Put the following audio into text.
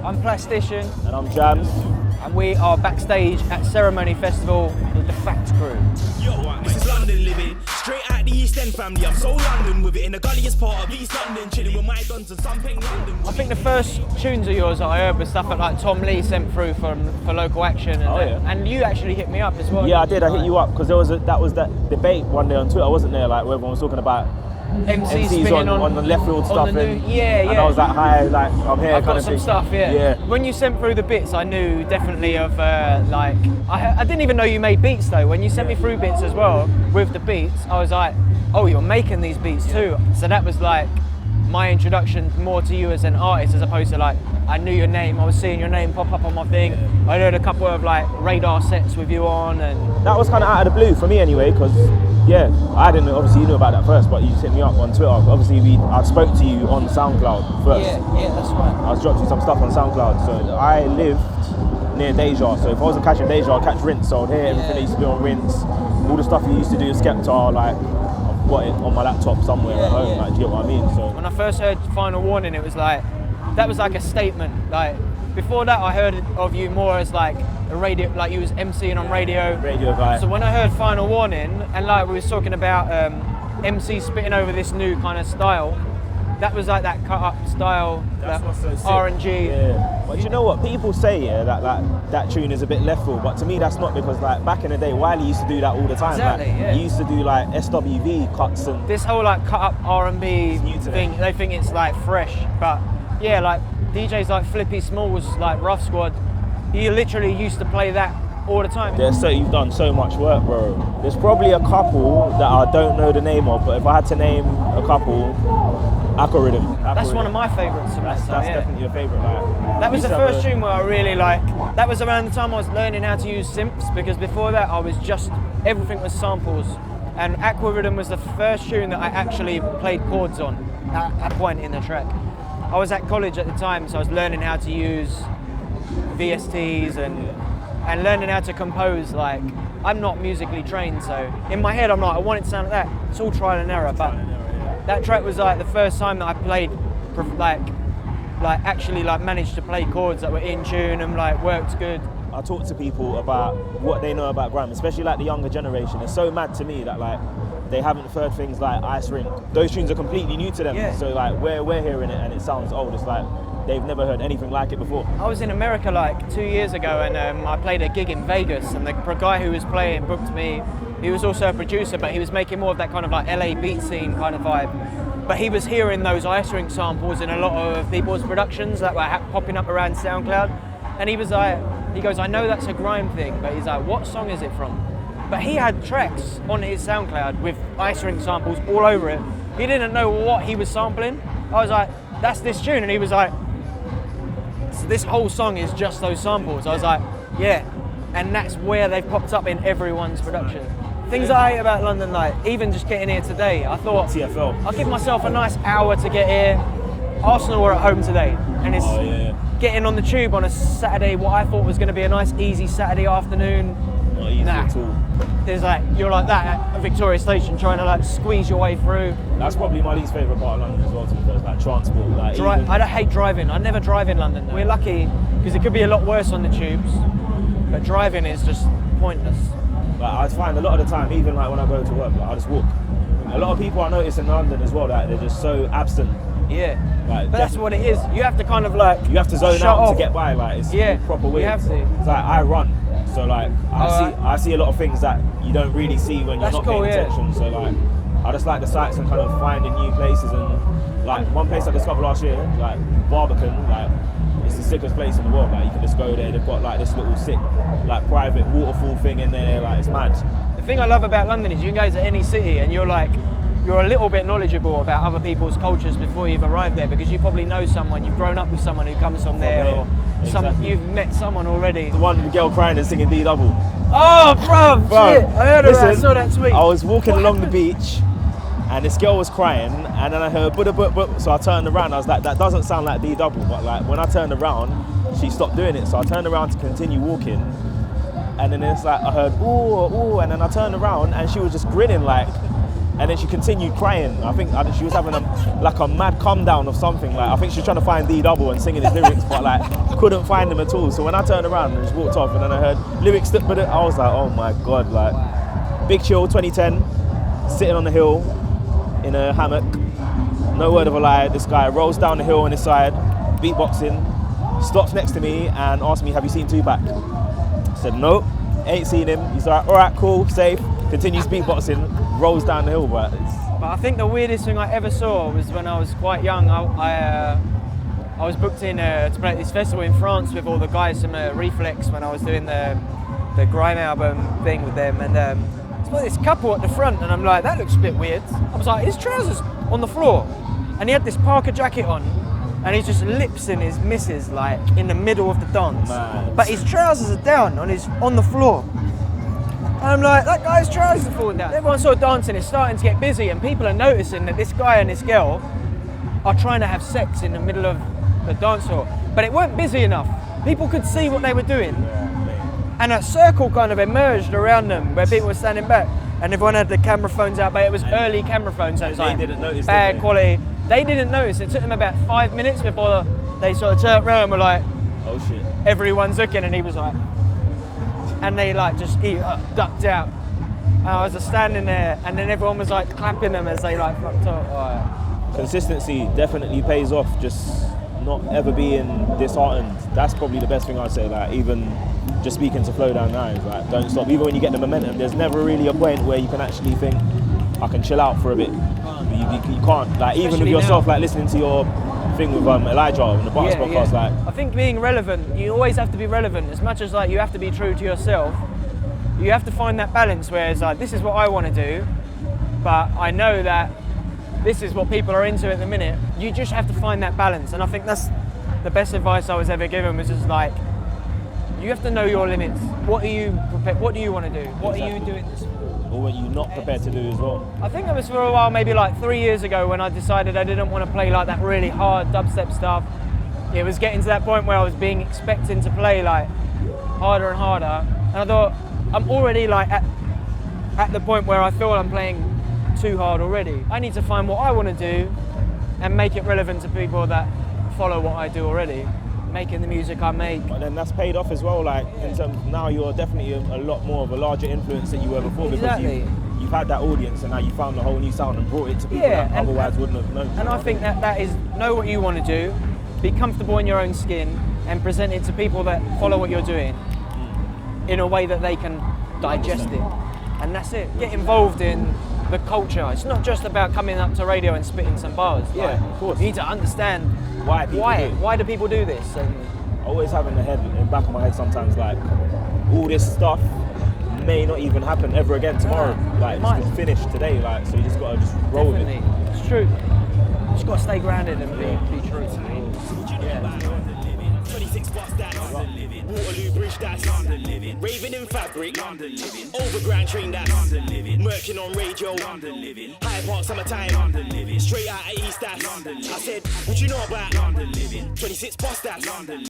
I'm Plastician. And I'm Jammz. And we are backstage at Ceremony Festival with the Fact Crew. Yo, this is London living, straight out the East End family. I'm so London with it, in the gulliest part of East London, chilling with my guns and something London. I think the first tunes of yours that I heard was stuff that like Tom Lee sent through for Local Action, and you actually hit me up as well. Yeah, I did. I hit you up because that was that debate one day on Twitter, wasn't there? Like where everyone was talking about emcees on the left field stuff, and I was like, hi, like I'm here. I've got some stuff, yeah. When you sent through the bits, I knew definitely of like I didn't even know you made beats though. When you sent me through bits as well with the beats, I was like, oh, you're making these beats too. So that was like my introduction more to you as an artist, as opposed to like I knew your name. I was seeing your name pop up on my thing. I heard a couple of like radar sets with you on, and that was kind of out of the blue for me anyway, because I didn't know. Obviously, you knew about that first, but you just hit me up on Twitter. Obviously, I spoke to you on SoundCloud first. Yeah, that's right. I was dropping you some stuff on SoundCloud. So I lived near Deja, so if I wasn't catching Deja, I'd catch Rinse. So I'd hear everything that used to be on Rinse, all the stuff you used to do with Skepta, like I've got it on my laptop somewhere at home. Like, do you get what I mean? So when I first heard Final Warning, it was like that was like a statement. Like before that, I heard of you more as like a radio, like you was emceeing on radio. Radio guy. So when I heard Final Warning, and like we was talking about MC spitting over this new kind of style, that was like that cut up style, that's what's so sick. R&G. Yeah. But you know what? People say that tune is a bit left field, but to me that's not, because like back in the day, Wiley used to do that all the time. Exactly, He used to do like SWV cuts and this whole like cut up R&B thing. They think it's like fresh, but yeah, like DJs like Flippy Smalls, like Rough Squad, he literally used to play that all the time. You've done so much work, bro. There's probably a couple that I don't know the name of, but if I had to name a couple, Algorithm. That's one of my favourites. That's definitely your favourite. Like, that was the first tune where I really like. That was around the time I was learning how to use synths, because before that I was just everything was samples. And Aquarhythm was the first tune that I actually played chords on at a point in the track. I was at college at the time, so I was learning how to use VSTs and learning how to compose. Like, I'm not musically trained, so in my head I'm like, I want it to sound like that. It's all trial and error, but that track was like the first time that I played, like actually like managed to play chords that were in tune and like worked good. I talk to people about what they know about grime, especially like the younger generation. It's so mad to me that like they haven't heard things like Ice Rink. Those tunes are completely new to them. Yeah. So like we're hearing it and it sounds old. It's like they've never heard anything like it before. I was in America like 2 years ago, and I played a gig in Vegas, and the guy who was playing booked me. He was also a producer, but he was making more of that kind of like LA beat scene kind of vibe. But he was hearing those Ice Rink samples in a lot of people's productions that were popping up around SoundCloud. And he was like, he goes, I know that's a grime thing, but he's like, what song is it from? But he had tracks on his SoundCloud with Ice Rink samples all over it. He didn't know what he was sampling. I was like, that's this tune. And he was like, so this whole song is just those samples. I was like, yeah. And that's where they've popped up in everyone's production. Things I hate about London, like even just getting here today, I thought TFL. I'll give myself a nice hour to get here. Arsenal were at home today, and it's getting on the tube on a Saturday, what I thought was going to be a nice easy Saturday afternoon. Not easy at all. There's like, you're like that at Victoria Station trying to like squeeze your way through. That's probably my least favourite part of London as well, to be fair, like transport. Like I don't hate driving. I never drive in London though. We're lucky because it could be a lot worse on the tubes, but driving is just pointless. Like I find a lot of the time, even like when I go to work, like I just walk. A lot of people I notice in London as well, that they're just so absent. Yeah, like, but that's what it is. You have to kind of like you have to zone out to get by. Like it's proper weird. You have to. It's like I run, so like I see a lot of things that you don't really see when you're not paying attention. So like I just like the sights and kind of finding new places. And like one place I discovered last year, like Barbican, like it's the sickest place in the world. Like you can just go there. They've got like this little sick, like private waterfall thing in there. Like it's mad. The thing I love about London is you can go to any city and you're a little bit knowledgeable about other people's cultures before you've arrived there, because you probably know someone, you've grown up with someone who comes from there, or you've met someone already. The one girl crying and singing D double. Oh, bruv, shit! I heard of that. I saw that tweet. I was walking along the beach, and this girl was crying, and then I heard but, so I turned around. I was like, that doesn't sound like D double, but like when I turned around, she stopped doing it. So I turned around to continue walking, and then it's like I heard ooh, and then I turned around and she was just grinning like. And then she continued crying. I think she was having a mad come down of something. Like I think she was trying to find D double and singing his lyrics, but like couldn't find them at all. So when I turned around and just walked off, and then I heard lyrics, but I was like, oh my God, like Big Chill 2010, sitting on the hill in a hammock, no word of a lie, this guy rolls down the hill on his side, beatboxing, stops next to me and asked me, have you seen Tupac? I said, no, ain't seen him. He's like, all right, cool, safe, continues beatboxing, rolls down the hill, but I think the weirdest thing I ever saw was when I was quite young. I was booked in to play at this festival in France with all the guys from Rephlex when I was doing the Grime album thing with them, and there's this couple at the front, and I'm like, that looks a bit weird. I was like, his trousers on the floor, and he had this Parker jacket on, and he's just lipsing his missus like in the middle of the dance. Man. But his trousers are down on the floor. And I'm like, that guy's trousers are falling down. Everyone's sort of dancing, it's starting to get busy, and people are noticing that this guy and this girl are trying to have sex in the middle of the dance hall. But it weren't busy enough. People could see what they were doing. And a circle kind of emerged around them where people were standing back, and everyone had the camera phones out, but it was early camera phones, so it was like didn't notice, bad quality. They didn't notice. It took them about 5 minutes before they sort of turned around and were like, oh shit. Everyone's looking, and he was like, and they like just ducked out. And I was just standing there, and then everyone was like clapping them as they like fucked up. Consistency definitely pays off, just not ever being disheartened. That's probably the best thing I'd say. Like, even just speaking to Flow down now, is like, don't stop. Even when you get the momentum, there's never really a point where you can actually think, I can chill out for a bit. You can't. Like, even with yourself, like listening to your thing with Elijah on the Butters podcast, like, I think being relevant, you always have to be relevant. As much as like you have to be true to yourself, you have to find that balance where it's like, this is what I want to do, but I know that this is what people are into at the minute. You just have to find that balance, and I think that's the best advice I was ever given, was just like, you have to know your limits. What are you prepared? What do you want to do? What are you doing this for? Or what you're not prepared to do as well. I think it was for a while, maybe like 3 years ago, when I decided I didn't want to play like that really hard dubstep stuff. It was getting to that point where I was being expected to play like harder and harder, and I thought, I'm already like at the point where I feel I'm playing too hard already. I need to find what I want to do and make it relevant to people that follow what I do already, making the music I make. But then that's paid off as well, like, in terms, now you're definitely a lot more of a larger influence than you were before, because you've had that audience, and now you found a whole new sound and brought it to people that otherwise wouldn't have known. And I think that is, know what you want to do, be comfortable in your own skin, and present it to people that follow what you're doing in a way that they can digest it. And that's it. Get involved in the culture. It's not just about coming up to radio and spitting some bars. Yeah, of course. You need to understand why do people do this. And I always have in the back of my head sometimes, like, all this stuff may not even happen ever again tomorrow. Like, it's finished today, like, so you just gotta just roll with it. It's true. You just gotta stay grounded and be true. Yeah. 26 bus, that's London living. Waterloo Bridge, that's London living. Raving in fabric, London living. Overground train, that's London living. Merkin on radio, London living. High Park summertime, London living. Straight out of East, that's London living. I said, what you know about London living? 26 bus, that's London living.